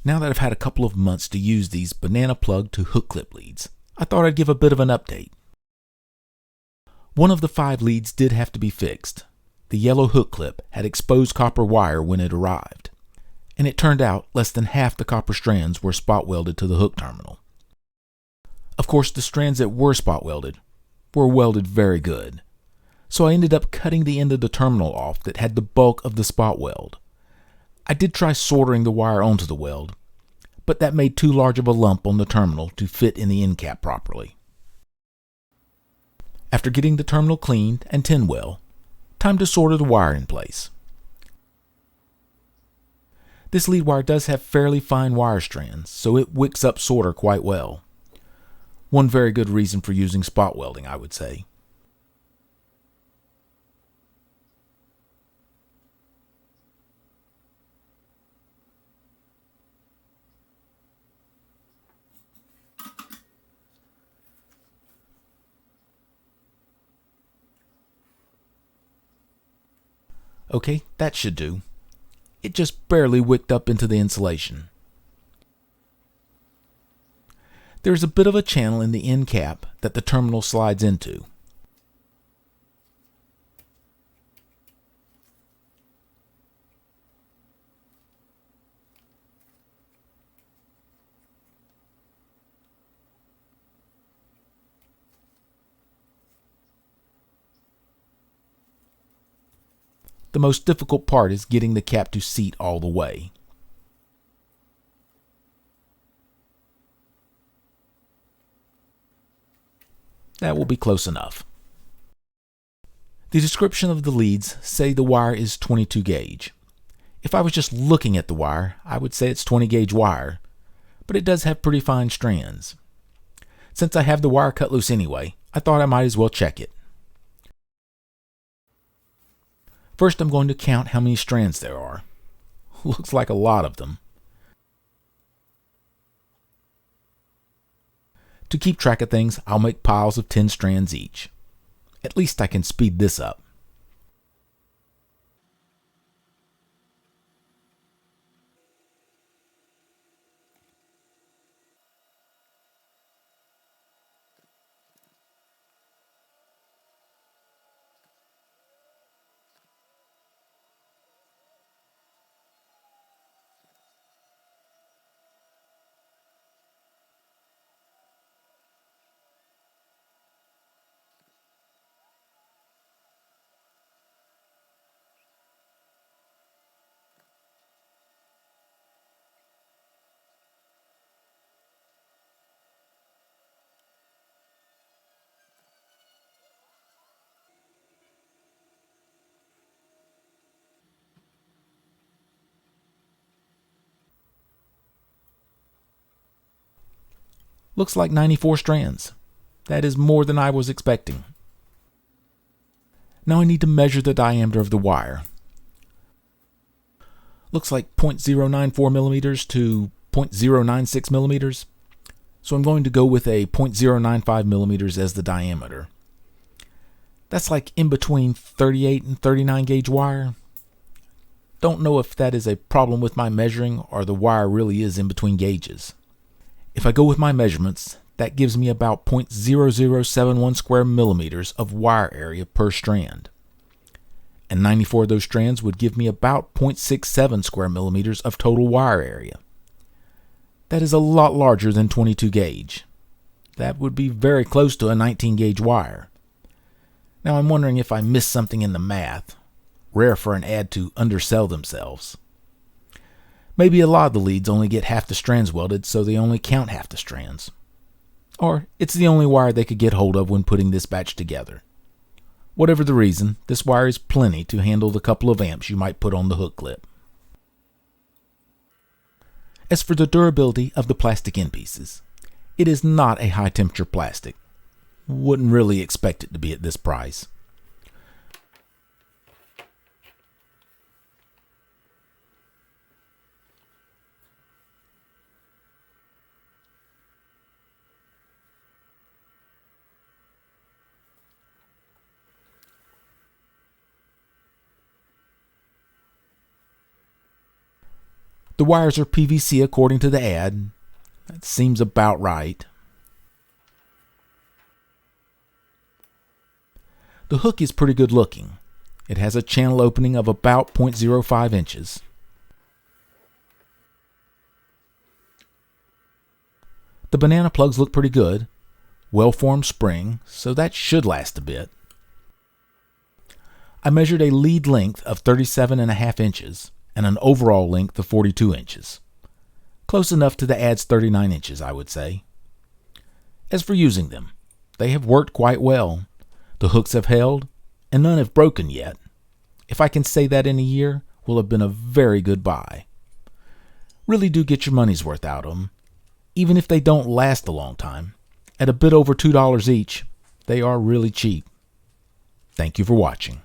Now that I've had a couple of months to use these banana plug to hook clip leads, I thought I'd give a bit of an update. One of the 5 leads did have to be fixed. The yellow hook clip had exposed copper wire when it arrived, and it turned out less than half the copper strands were spot welded to the hook terminal. Of course, the strands that were spot welded were welded very good, so I ended up cutting the end of the terminal off that had the bulk of the spot weld. I did try soldering the wire onto the weld, but that made too large of a lump on the terminal to fit in the end cap properly. After getting the terminal cleaned and tin well, time to solder the wire in place. This lead wire does have fairly fine wire strands, so it wicks up solder quite well. One very good reason for using spot welding, I would say. Okay, that should do. It just barely wicked up into the insulation. There's a bit of a channel in the end cap that the terminal slides into. The most difficult part is getting the cap to seat all the way. That will be close enough. The description of the leads say the wire is 22 gauge. If I was just looking at the wire, I would say it's 20 gauge wire, but it does have pretty fine strands. Since I have the wire cut loose anyway, I thought I might as well check it. First, I'm going to count how many strands there are. Looks like a lot of them. To keep track of things, I'll make piles of 10 strands each. At least I can speed this up. Looks like 94 strands. That is more than I was expecting. Now I need to measure the diameter of the wire. Looks like 0.094 millimeters to 0.096 millimeters. So I'm going to go with a 0.095 millimeters as the diameter. That's like in between 38 and 39 gauge wire. Don't know if that is a problem with my measuring or the wire really is in between gauges. If I go with my measurements, that gives me about 0.0071 square millimeters of wire area per strand. And 94 of those strands would give me about 0.67 square millimeters of total wire area. That is a lot larger than 22 gauge. That would be very close to a 19 gauge wire. Now I'm wondering if I missed something in the math. Rare for an ad to undersell themselves. Maybe a lot of the leads only get half the strands welded, so they only count half the strands. Or it's the only wire they could get hold of when putting this batch together. Whatever the reason, this wire is plenty to handle the couple of amps you might put on the hook clip. As for the durability of the plastic end pieces, it is not a high temperature plastic. Wouldn't really expect it to be at this price. The wires are PVC according to the ad. That seems about right. The hook is pretty good looking. It has a channel opening of about 0.05 inches. The banana plugs look pretty good. Well-formed spring, so that should last a bit. I measured a lead length of 37.5 inches and an overall length of 42 inches. Close enough to the ad's 39 inches, I would say. As for using them, they have worked quite well. The hooks have held, and none have broken yet. If I can say that in a year, will have been a very good buy. Really do get your money's worth out of them. Even if they don't last a long time, at a bit over $2 each, they are really cheap. Thank you for watching.